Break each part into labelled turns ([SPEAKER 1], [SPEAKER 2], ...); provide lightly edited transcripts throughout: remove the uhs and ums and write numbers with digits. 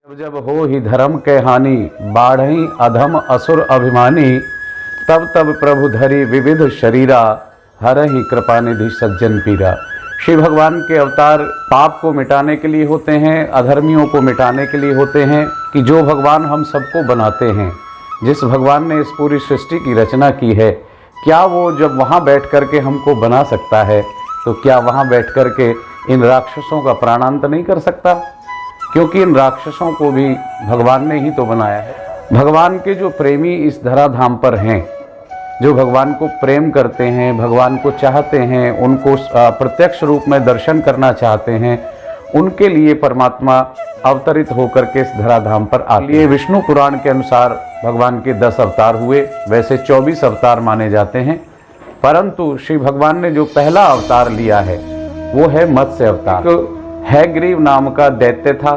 [SPEAKER 1] जब जब हो ही धर्म के हानि, बाढ़ई अधम असुर अभिमानी, तब तब प्रभु धरी विविध शरीरा, हरहि कृपा निधि सज्जन पीरा। श्री भगवान के अवतार पाप को मिटाने के लिए होते हैं, अधर्मियों को मिटाने के लिए होते हैं। कि जो भगवान हम सबको बनाते हैं, जिस भगवान ने इस पूरी सृष्टि की रचना की है, क्या वो जब वहाँ बैठ कर के हमको बना सकता है, तो क्या वहाँ बैठ कर के इन राक्षसों का प्राणांत नहीं कर सकता? क्योंकि इन राक्षसों को भी भगवान ने ही तो बनाया है। भगवान के जो प्रेमी इस धराधाम पर हैं, जो भगवान को प्रेम करते हैं, भगवान को चाहते हैं, उनको प्रत्यक्ष रूप में दर्शन करना चाहते हैं, उनके लिए परमात्मा अवतरित होकर के इस धराधाम पर आ लिए। विष्णु पुराण के अनुसार भगवान के 10 अवतार हुए, वैसे 24 अवतार माने जाते हैं, परंतु श्री भगवान ने जो पहला अवतार लिया है वो है मत्स्य अवतार। तो हैग्रीव नाम का दैत्य था।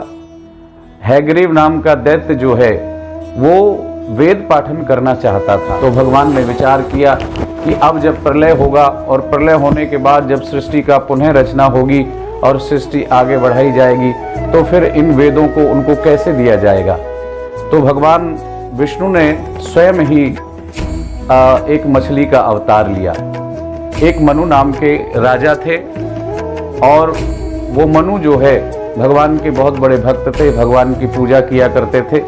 [SPEAKER 1] हैग्रीव नाम का दैत्य जो है वो वेद पाठन करना चाहता था। तो भगवान ने विचार किया कि अब जब प्रलय होगा और प्रलय होने के बाद जब सृष्टि का पुनः रचना होगी और सृष्टि आगे बढ़ाई जाएगी, तो फिर इन वेदों को उनको कैसे दिया जाएगा। तो भगवान विष्णु ने स्वयं ही एक मछली का अवतार लिया। एक मनु नाम के राजा थे और वो मनु जो है भगवान के बहुत बड़े भक्त थे, भगवान की पूजा किया करते थे।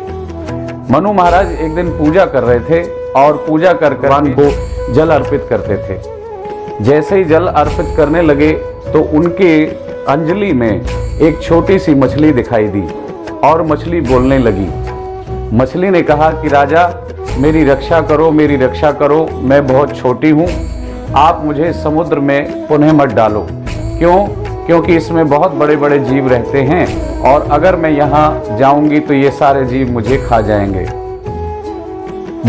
[SPEAKER 1] मनु महाराज एक दिन पूजा कर रहे थे और पूजा कर भगवान को जल अर्पित करते थे। जैसे ही जल अर्पित करने लगे तो उनके अंजलि में एक छोटी सी मछली दिखाई दी और मछली बोलने लगी। मछली ने कहा कि राजा मेरी रक्षा करो, मेरी रक्षा करो, मैं बहुत छोटी हूँ, आप मुझे समुद्र में पुनः मत डालो। क्यों? क्योंकि इसमें बहुत बड़े बड़े जीव रहते हैं और अगर मैं यहाँ जाऊंगी तो ये सारे जीव मुझे खा जाएंगे।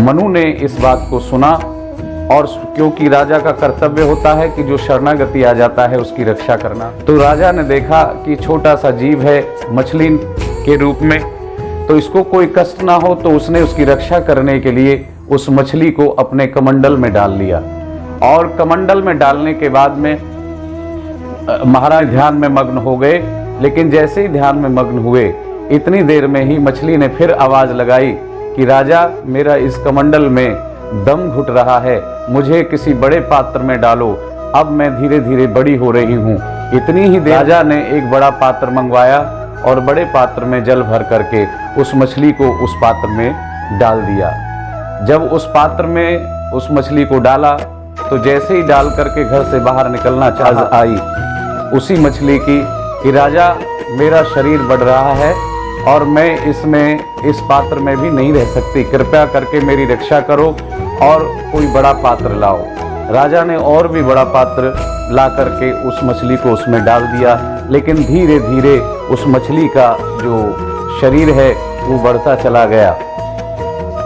[SPEAKER 1] मनु ने इस बात को सुना और क्योंकि राजा का कर्तव्य होता है कि जो शरणागति आ जाता है उसकी रक्षा करना, तो राजा ने देखा कि छोटा सा जीव है मछली के रूप में, तो इसको कोई कष्ट ना हो, तो उसने उसकी रक्षा करने के लिए उस मछली को अपने कमंडल में डाल लिया। और कमंडल में डालने के बाद में महाराज ध्यान में मग्न हो गए। लेकिन जैसे ही ध्यान में मग्न हुए, इतनी देर में ही मछली ने फिर आवाज लगाई कि राजा मेरा इस कमंडल में दम घुट रहा है, मुझे किसी बड़े पात्र में डालो, अब मैं धीरे धीरे बड़ी हो रही हूँ। इतनी ही देर राजा ने एक बड़ा पात्र मंगवाया और बड़े पात्र में जल भर करके उस मछली को उस पात्र में डाल दिया। जब उस पात्र में उस मछली को डाला तो जैसे ही डाल करके घर से बाहर निकलना चाह आई उसी मछली की कि राजा मेरा शरीर बढ़ रहा है और मैं इसमें इस पात्र में भी नहीं रह सकती, कृपया करके मेरी रक्षा करो और कोई बड़ा पात्र लाओ। राजा ने और भी बड़ा पात्र ला करके उस मछली को उसमें डाल दिया, लेकिन धीरे धीरे उस मछली का जो शरीर है वो बढ़ता चला गया।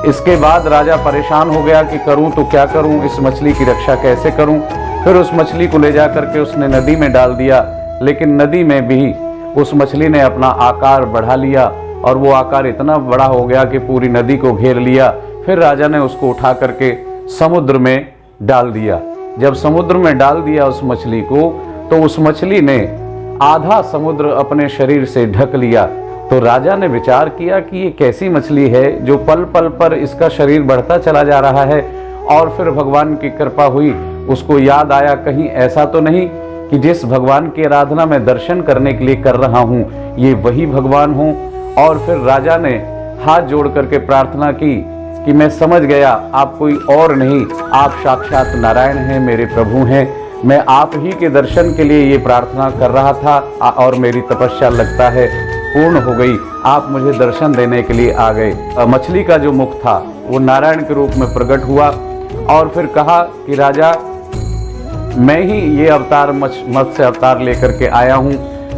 [SPEAKER 1] इसके बाद राजा परेशान हो गया कि करूं तो क्या करूं, इस मछली की रक्षा कैसे करूं। फिर उस मछली को ले जा करके उसने नदी में डाल दिया, लेकिन नदी में भी उस मछली ने अपना आकार बढ़ा लिया और वो आकार इतना बड़ा हो गया कि पूरी नदी को घेर लिया। फिर राजा ने उसको उठा करके समुद्र में डाल दिया। जब समुद्र में डाल दिया उस मछली को, तो उस मछली ने आधा समुद्र अपने शरीर से ढक लिया। तो राजा ने विचार किया कि ये कैसी मछली है जो पल पल पर इसका शरीर बढ़ता चला जा रहा है। और फिर भगवान की कृपा हुई, उसको याद आया कहीं ऐसा तो नहीं कि जिस भगवान की आराधना मैं दर्शन करने के लिए कर रहा हूँ ये वही भगवान हूँ। और फिर राजा ने हाथ जोड़ करके प्रार्थना की कि मैं समझ गया आप कोई और नहीं, आप साक्षात नारायण हैं, मेरे प्रभु हैं, मैं आप ही के दर्शन के लिए ये प्रार्थना कर रहा था और मेरी तपस्या लगता है पूर्ण हो गई, आप मुझे दर्शन देने के लिए आ गए। मछली का जो मुख था वो नारायण के रूप में प्रकट हुआ और फिर कहा कि राजा मैं ही ये अवतार मत्स्य अवतार लेकर के आया हूँ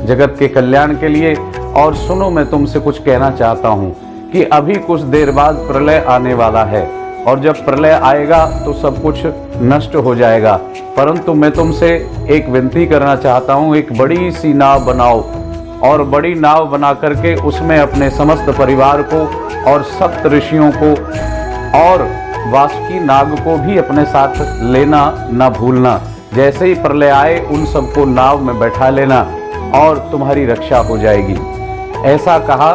[SPEAKER 1] जगत के कल्याण के लिए। और सुनो मैं तुमसे कुछ कहना चाहता हूँ कि अभी कुछ देर बाद प्रलय आने वाला है और जब प्रलय आएगा तो सब कुछ नष्ट हो जाएगा, परंतु मैं तुमसे एक विनती करना चाहता हूँ, एक बड़ी सी नाव बनाओ और बड़ी नाव बना करके उसमें अपने समस्त परिवार को और सप्त ऋषियों को और वासुकी नाग को भी अपने साथ लेना ना भूलना। जैसे ही प्रलय आए उन सबको नाव में बैठा लेना और तुम्हारी रक्षा हो जाएगी। ऐसा कहा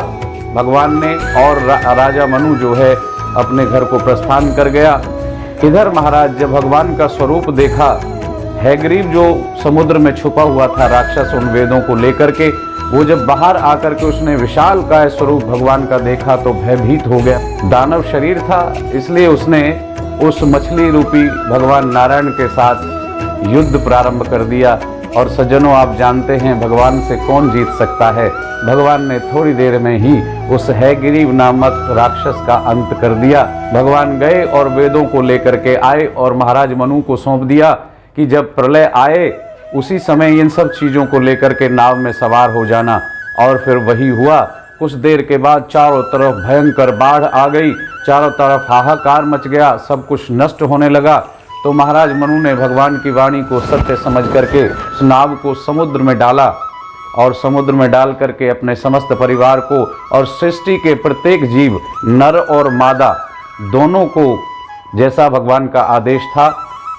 [SPEAKER 1] भगवान ने और राजा मनु जो है अपने घर को प्रस्थान कर गया। इधर महाराज जब भगवान का स्वरूप देखा, हैग्रीव जो समुद्र में छुपा हुआ था राक्षस उन वेदों को लेकर के, वो जब बाहर आकर के उसने विशाल काय स्वरूप भगवान का देखा तो भयभीत हो गया। दानव शरीर था, इसलिए उसने उस मछली रूपी भगवान नारायण के साथ युद्ध प्रारंभ कर दिया। और सज्जनों, आप जानते हैं भगवान से कौन जीत सकता है। भगवान ने थोड़ी देर में ही उस हैग्रीव नामक राक्षस का अंत कर दिया। भगवान गए और वेदों को लेकर के आए और महाराज मनु को सौंप दिया कि जब प्रलय आए उसी समय इन सब चीज़ों को लेकर के नाव में सवार हो जाना। और फिर वही हुआ। कुछ देर के बाद चारों तरफ भयंकर बाढ़ आ गई, चारों तरफ हाहाकार मच गया, सब कुछ नष्ट होने लगा। तो महाराज मनु ने भगवान की वाणी को सत्य समझ करके उस नाव को समुद्र में डाला और समुद्र में डाल करके अपने समस्त परिवार को और सृष्टि के प्रत्येक जीव, नर और मादा दोनों को, जैसा भगवान का आदेश था,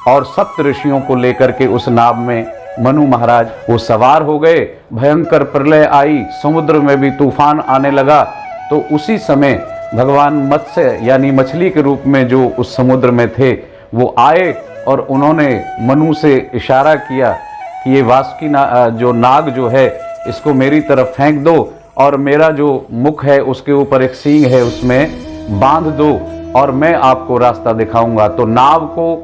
[SPEAKER 1] और सप्त ऋषियों को लेकर के उस नाव में मनु महाराज वो सवार हो गए। भयंकर प्रलय आई, समुद्र में भी तूफान आने लगा। तो उसी समय भगवान मत्स्य यानी मछली के रूप में जो उस समुद्र में थे वो आए और उन्होंने मनु से इशारा किया कि ये वासुकी जो नाग जो है इसको मेरी तरफ फेंक दो और मेरा जो मुख है उसके ऊपर एक सींग है उसमें बांध दो और मैं आपको रास्ता दिखाऊंगा। तो नाव को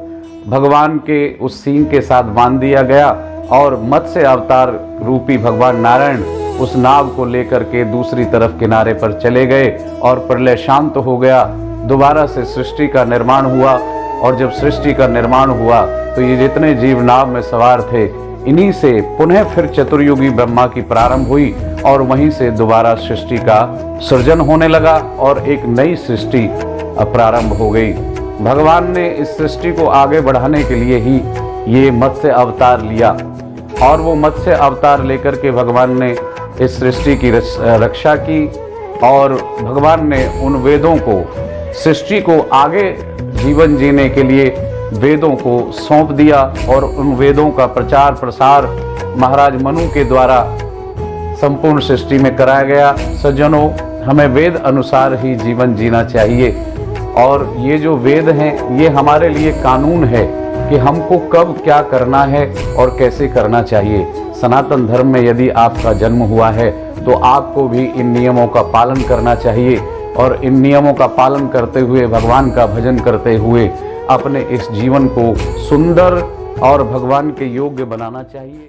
[SPEAKER 1] भगवान के उस सींग के साथ बांध दिया गया और मत्स्य अवतार रूपी भगवान नारायण उस नाव को लेकर के दूसरी तरफ किनारे पर चले गए और प्रलय शांत हो गया। दोबारा से सृष्टि का निर्माण हुआ और जब सृष्टि का निर्माण हुआ तो ये जितने जीव नाव में सवार थे, इन्हीं से पुनः फिर चतुर्युगी ब्रह्मा की प्रारंभ हुई और वहीं से दोबारा सृष्टि का सृजन होने लगा और एक नई सृष्टि प्रारंभ हो गई। भगवान ने इस सृष्टि को आगे बढ़ाने के लिए ही ये मत्स्य अवतार लिया और वो मत्स्य अवतार लेकर के भगवान ने इस सृष्टि की रक्षा की और भगवान ने उन वेदों को, सृष्टि को आगे जीवन जीने के लिए वेदों को सौंप दिया और उन वेदों का प्रचार प्रसार महाराज मनु के द्वारा संपूर्ण सृष्टि में कराया गया। सज्जनों, हमें वेद अनुसार ही जीवन जीना चाहिए और ये जो वेद हैं ये हमारे लिए कानून है कि हमको कब क्या करना है और कैसे करना चाहिए। सनातन धर्म में यदि आपका जन्म हुआ है तो आपको भी इन नियमों का पालन करना चाहिए और इन नियमों का पालन करते हुए, भगवान का भजन करते हुए अपने इस जीवन को सुंदर और भगवान के योग्य बनाना चाहिए।